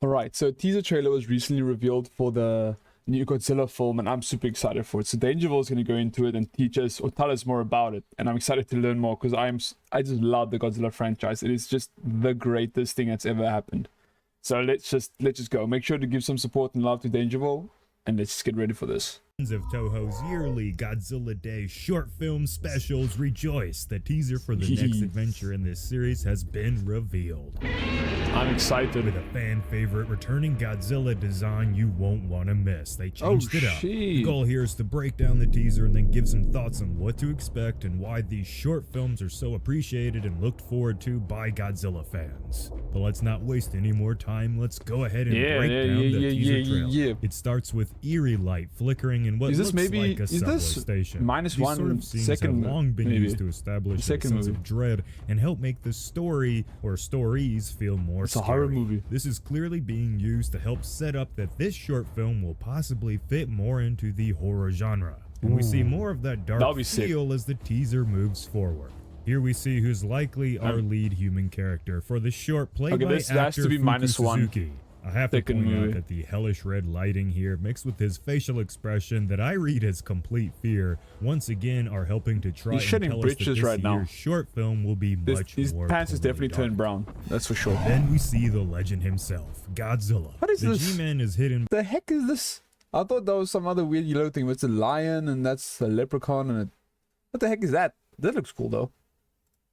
Alright, so a teaser trailer was recently revealed for the new Godzilla film, and I'm super excited for it. So DangerVille is going to go into it and teach us or tell us more about it, and I'm excited to learn more because I just love the Godzilla franchise. It is just the greatest thing that's ever happened. So let's just go. Make sure to give some support and love to DangerVille, and let's just get ready for this. Of Toho's yearly Godzilla Day short film specials, rejoice! The teaser for the next adventure in this series has been revealed. I'm excited. With a fan favorite returning Godzilla design you won't want to miss. They changed it up. The goal here is to break down the teaser and then give some thoughts on what to expect and why these short films are so appreciated and looked forward to by Godzilla fans. But let's not waste any more time. Let's go ahead and break down the teaser trailer. It starts with eerie light flickering in what looks like a subway station. Minus These one sort of scenes second, have long been maybe. used to establish a sense of dread and help make the story or stories feel more It's scary. a horror movie. This is clearly being used to help set up that this short film will possibly fit more into the horror genre. And we see more of that dark feel as the teaser moves forward. Here we see who's likely our lead human character for the short, played by actor has to be Fuki -1. Suzuki. I have to point out that the hellish red lighting here, mixed with his facial expression that I read as complete fear, once again are helping to try and tell us that this year's short film will be much more. His pants is definitely turned brown, that's for sure. Then we see the legend himself, Godzilla. What is the this? G-Man is hidden. The heck is this? I thought that was some other weird yellow thing. It's a lion and that's a leprechaun and what the heck is that? That looks cool though.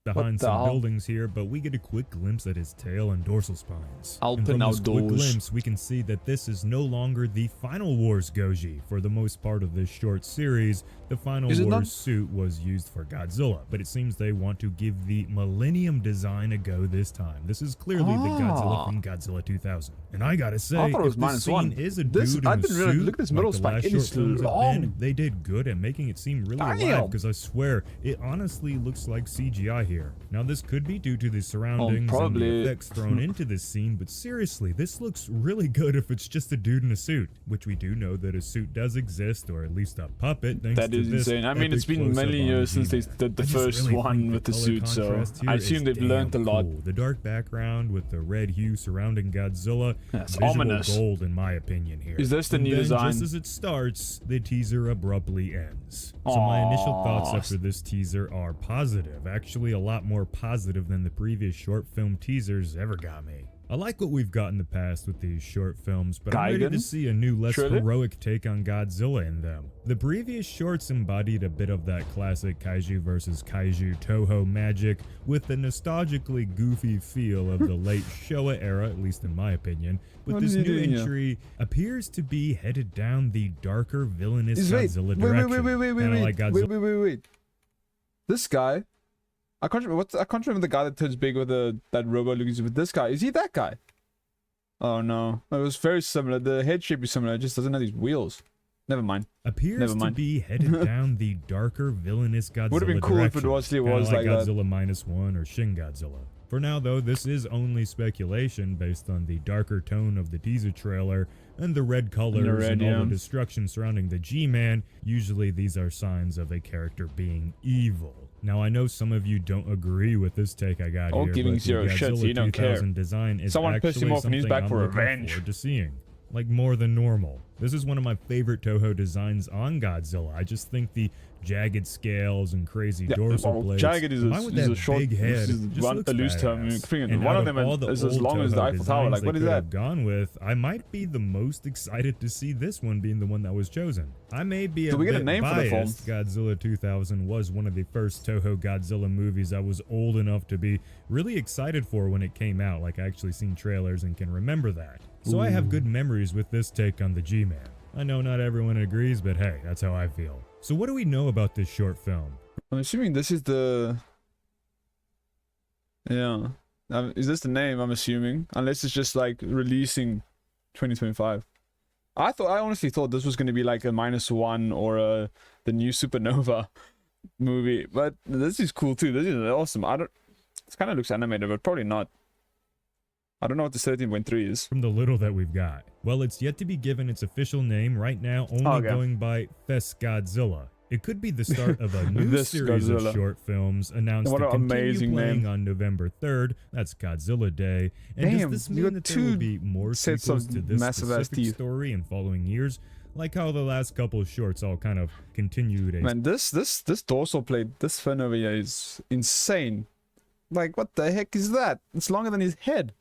Behind some buildings here, but we get a quick glimpse at his tail and dorsal spines. And from this quick glimpse, we can see that this is no longer the Final Wars Goji. For the most part of this short series, the Final Wars suit was used for Godzilla, but it seems they want to give the Millennium design a go this time. This is clearly the Godzilla from Godzilla 2000. And I gotta say, if this scene is a dude in a suit, look at this middle spine. It is long. They did good at making it seem really alive, because I swear, it honestly looks like CGI here. Now this could be due to the surroundings and the effects thrown into this scene, but seriously, this looks really good if it's just a dude in a suit, which we do know that a suit does exist, or at least a puppet. That is insane. I mean, it's been many years since they did the first one with the suit, so I assume they've learned a lot. The dark background with the red hue surrounding Godzilla, visual ominous gold in my opinion here. Is this the new design? Just as it starts, the teaser abruptly ends. So my initial thoughts after this teaser are positive, actually a lot more positive than the previous short film teasers ever got me. I like what we've got in the past with these short films, but I'm ready to see a new, less heroic take on Godzilla in them. The previous shorts embodied a bit of that classic kaiju versus kaiju Toho magic with the nostalgically goofy feel of the late Showa era, at least in my opinion, but this new entry appears to be headed down the darker, villainous Godzilla direction. Wait. This guy, I can't remember the guy that turns big with that robot looking, but this guy, is he that guy? Oh no, it was very similar. The head shape is similar, it just doesn't have these wheels. Never mind. Appears to be headed down the darker, villainous Godzilla would have been cool direction, if it was like Godzilla -1 or Shin Godzilla. For now though, this is only speculation based on the darker tone of the teaser trailer and the red colors and all the destruction surrounding the G-Man. Usually these are signs of a character being evil. Now I know some of you don't agree with this take I got here, but the Godzilla 2000 design is actually something I'm looking forward to seeing. Like more than normal. This is one of my favorite Toho designs on Godzilla. I just think the jagged scales and crazy dorsal blades, jagged is a short, big head, a loose term. And one of them is as long as the Eiffel Tower. Like, what is that? Gone with, I might be the most excited to see this one being the one that was chosen. I may be a bit biased. Godzilla 2000 was one of the first Toho Godzilla movies I was old enough to be really excited for when it came out. Like, I actually seen trailers and can remember that. So I have good memories with this take on the G-Man. I know not everyone agrees, but hey, that's how I feel. So what do we know about this short film? I'm assuming this is the... Yeah. Is this the name, I'm assuming? Unless it's just like releasing 2025. I honestly thought this was going to be like a -1 or the new Supernova movie. But this is cool too. This is awesome. It kind of looks animated, but probably not. I don't know what the 13.3 is. From the little that we've got. Well, it's yet to be given its official name right now, only going by Fest Godzilla. It could be the start of a new This series of Godzilla. short films announced What to an continue amazing playing name. on November 3rd. That's Godzilla Day. And Damn, does this you mean got that there will two be more sets sequels of to this massive-ass specific teeth. story in following years? Like how the last couple of shorts all kind of continued a Man, this dorsal plate, this fin over here is insane. Like, what the heck is that? It's longer than his head.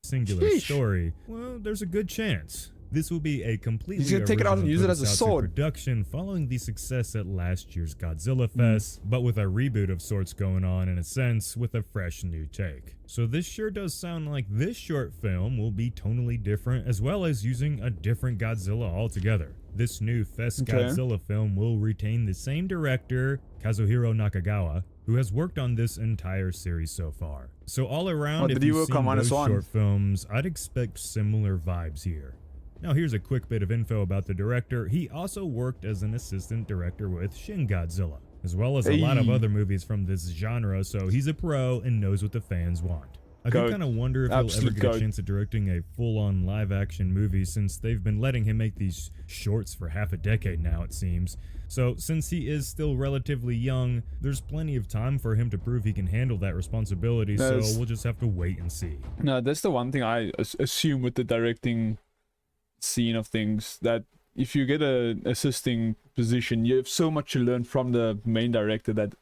singular Sheesh. story. Well, there's a good chance this will be a completely He's gonna take it out and original use it as a tokusatsu sword. production following the success at last year's Godzilla Hmm. Fest, but with a reboot of sorts going on in a sense with a fresh new take. So this sure does sound like this short film will be tonally different as well as using a different Godzilla altogether. This new Fest Okay. Godzilla film will retain the same director, Kazuhiro Nakagawa, who has worked on this entire series so far. So all around, Oh, if did he you've work seen on those -1? short films, I'd expect similar vibes here. Now here's a quick bit of info about the director. He also worked as an assistant director with Shin Godzilla, as well as a lot of Hey. other movies from this genre, so he's a pro and knows what the fans want. I do Goat. kind of wonder if he'll ever Absolute get goat. a chance at directing a full-on live-action movie since they've been letting him make these shorts for half a decade now, it seems. So since he is still relatively young, there's plenty of time for him to prove he can handle that responsibility, so There's- we'll just have to wait and see. No, that's the one thing I assume with the directing scene of things, that if you get a assisting position, you have so much to learn from the main director that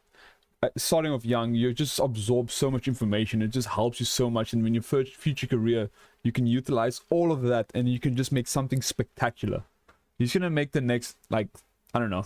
starting off young, you just absorb so much information. It just helps you so much, and when your future career, you can utilize all of that, and you can just make something spectacular. He's gonna make the next, like, I don't know.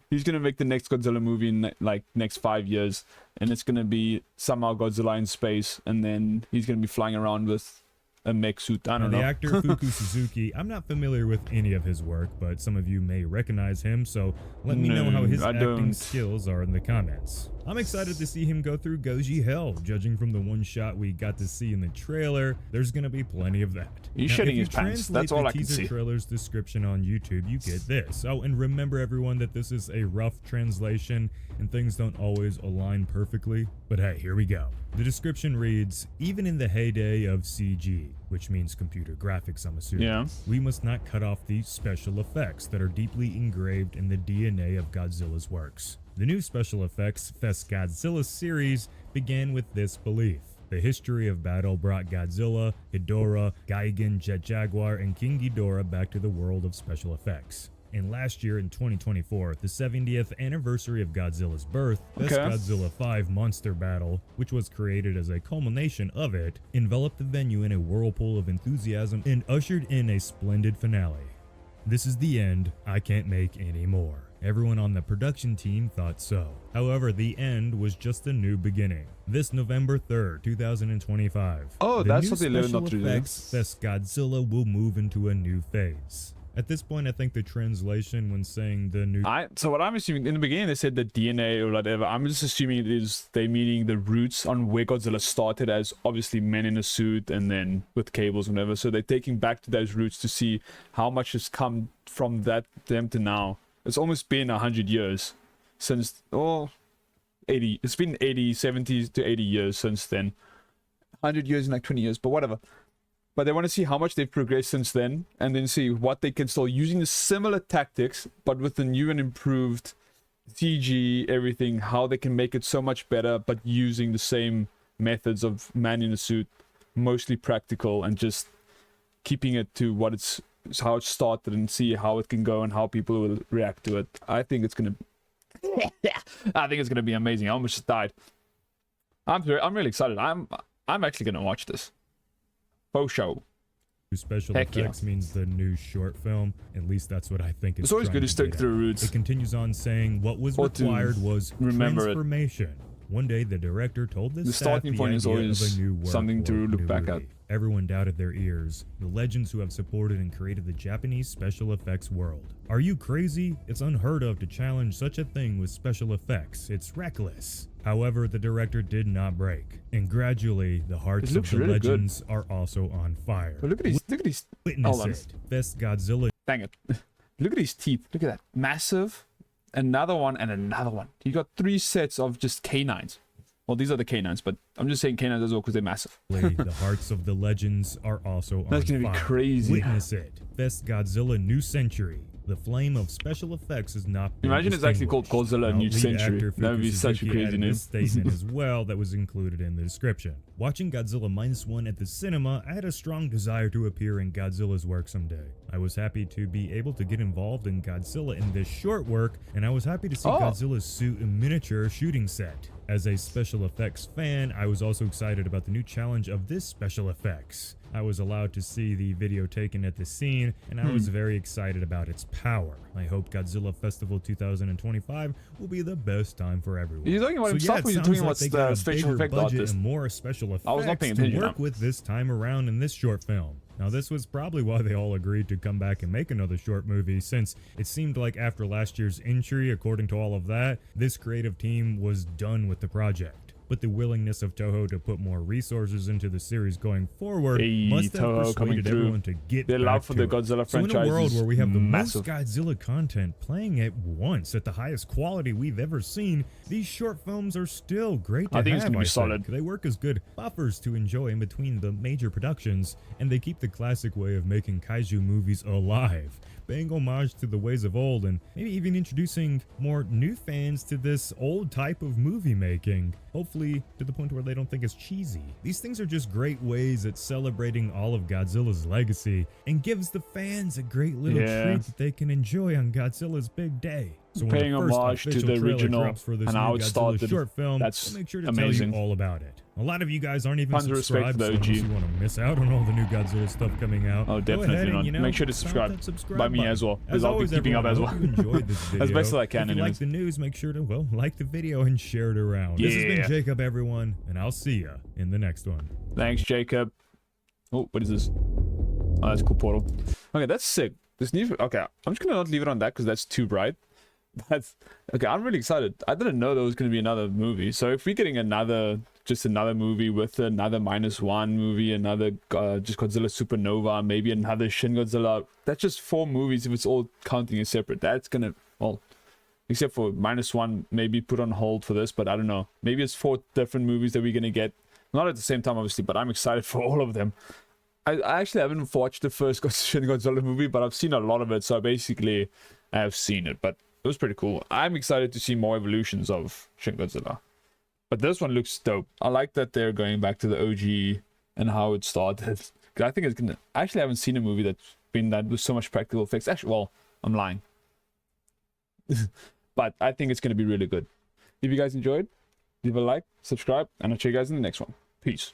He's gonna make the next Godzilla movie in like next 5 years, and it's gonna be somehow Godzilla in space, and then he's gonna be flying around with a mech suit. I don't The know. actor Fuku Suzuki, I'm not familiar with any of his work, but some of you may recognize him, so let me know how No, his I acting don't. skills are in the comments. I'm excited to see him go through Goji Hell. Judging from the one shot we got to see in the trailer, there's gonna be plenty of that. He's Now, shitting if you his pants. translate That's all the I can teaser see. trailer's description on YouTube, you get this. Oh, and remember everyone that this is a rough translation and things don't always align perfectly. But hey, here we go. The description reads, even in the heyday of CG, which means computer graphics, I'm assuming, Yeah. we must not cut off the special effects that are deeply engraved in the DNA of Godzilla's works. The new special effects Fest Godzilla series began with this belief. The history of battle brought Godzilla, Ghidorah, Gigan, Jet Jaguar, and King Ghidorah back to the world of special effects. And last year in 2024, the 70th anniversary of Godzilla's birth, Fest Okay. Godzilla 5 Monster Battle, which was created as a culmination of it, enveloped the venue in a whirlpool of enthusiasm and ushered in a splendid finale. This is the end, I can't make any more. Everyone on the production team thought so. However, the end was just a new beginning. This November 3rd, 2025. Oh, the that's new what they learned special not to do. effects Fest Godzilla will move into a new phase. At this point, I think the translation when saying the new So what I'm assuming, in the beginning they said the DNA or whatever. I'm just assuming it is they meaning the roots on where Godzilla started as obviously men in a suit and then with cables and whatever. So they're taking back to those roots to see how much has come from them to now. It's almost been 100 years since, 80. It's been 70 to 80 years since then. 100 years in like 20 years, but whatever. But they want to see how much they've progressed since then, and then see what they can still using the similar tactics, but with the new and improved CG, everything, how they can make it so much better, but using the same methods of man in a suit, mostly practical, and just keeping it to what it's how it started, and see how it can go and how people will react to it. I think it's gonna be amazing. I almost just died. I'm really excited. I'm actually gonna watch this. Faux show. special Heck yeah. effects means the new short film. At least that's what I think it's It's always trying good to stick get through at. roots. It continues on saying what was Or to required was remember it. transformation. One day, the director told the The staff starting the point is idea always of a new work something to or look new back at. movie. Everyone doubted their ears. The legends who have supported and created the Japanese special effects world. Are you crazy? It's unheard of to challenge such a thing with special effects. It's reckless. However, the director did not break, and gradually, the hearts It of looks the really good. legends are also on fire. But look at these. Witness Hold on. it. Best Godzilla Dang it. Look at his teeth. Look at that. Massive. Another one and another one. You got 3 sets of just canines. Well, these are the canines, but I'm just saying canines as well because they're massive. The hearts of the legends are also on That's gonna be fire. crazy. Witness it. Best Godzilla New Century. The flame of special effects has not been Imagine it's actually called Godzilla Now, New lead Century. actor That would be Fuku such a Suzuki crazy added name. this statement as well that was included in the description. Watching Godzilla -1 at the cinema, I had a strong desire to appear in Godzilla's work someday. I was happy to be able to get involved in Godzilla in this short work, and I was happy to see Godzilla's suit and miniature shooting set. As a special effects fan, I was also excited about the new challenge of this special effects. I was allowed to see the video taken at the scene, and I was very excited about its power. I hope Godzilla Festival 2025 will be the best time for everyone. You're talking about himself, or you're talking about the special effect artist? And more special effects I was not paying to attention work with this time around in this short film. Now, this was probably why they all agreed to come back and make another short movie, since it seemed like after last year's entry, according to all of that, this creative team was done with the project. But the willingness of Toho to put more resources into the series going forward must have persuaded everyone to get their back love for to the it. Godzilla So in franchise a world where we have the massive. most Godzilla content playing at once at the highest quality we've ever seen, these short films are still great to I think have, it's gonna be solid. They work as good buffers to enjoy in between the major productions, and they keep the classic way of making kaiju movies alive, paying homage to the ways of old, and maybe even introducing more new fans to this old type of movie making, hopefully to the point where they don't think it's cheesy. These things are just great ways at celebrating all of Godzilla's legacy, and gives the fans a great little treat that they can enjoy on Godzilla's big day. So Paying when the first homage to official the trailer original drops for this and new how it Godzilla started, short film, that's we'll make sure to amazing. tell you all about it. A lot of you guys aren't even Tons of respect subscribed, for the so OG. unless you want to miss out on all the new Godzilla stuff coming out, Oh, go definitely ahead not. and, Make sure to smack that subscribe by me button. as well, because As I'll be always, keeping up everyone, as I well. hope you enjoyed this video. As best as I can, If you anyways. like the news, make sure to, well, like the video and share it around. This has been Yeah. Jacob, everyone, and I'll see ya in the next one. Thanks, Jacob. Oh, what is this? Oh, that's a cool portal. Okay, that's sick. This new. Okay, I'm just gonna not leave it on that because that's too bright. That's okay. I'm really excited. I didn't know there was gonna be another movie. So if we're getting just another movie with another -1 movie, another just Godzilla Supernova, maybe another Shin Godzilla. That's just 4 movies if it's all counting as separate. That's gonna, well, except for -1, maybe put on hold for this, but I don't know. Maybe it's 4 different movies that we're gonna get. Not at the same time, obviously, but I'm excited for all of them. I actually haven't watched the first Shin Godzilla movie, but I've seen a lot of it, so basically I have seen it, but it was pretty cool. I'm excited to see more evolutions of Shin Godzilla. But this one looks dope. I like that they're going back to the OG and how it started. I think it's gonna... I actually haven't seen a movie that's been that with so much practical effects. Actually, well, I'm lying. But I think it's gonna be really good. If you guys enjoyed, leave a like, subscribe, and I'll see you guys in the next one. Peace.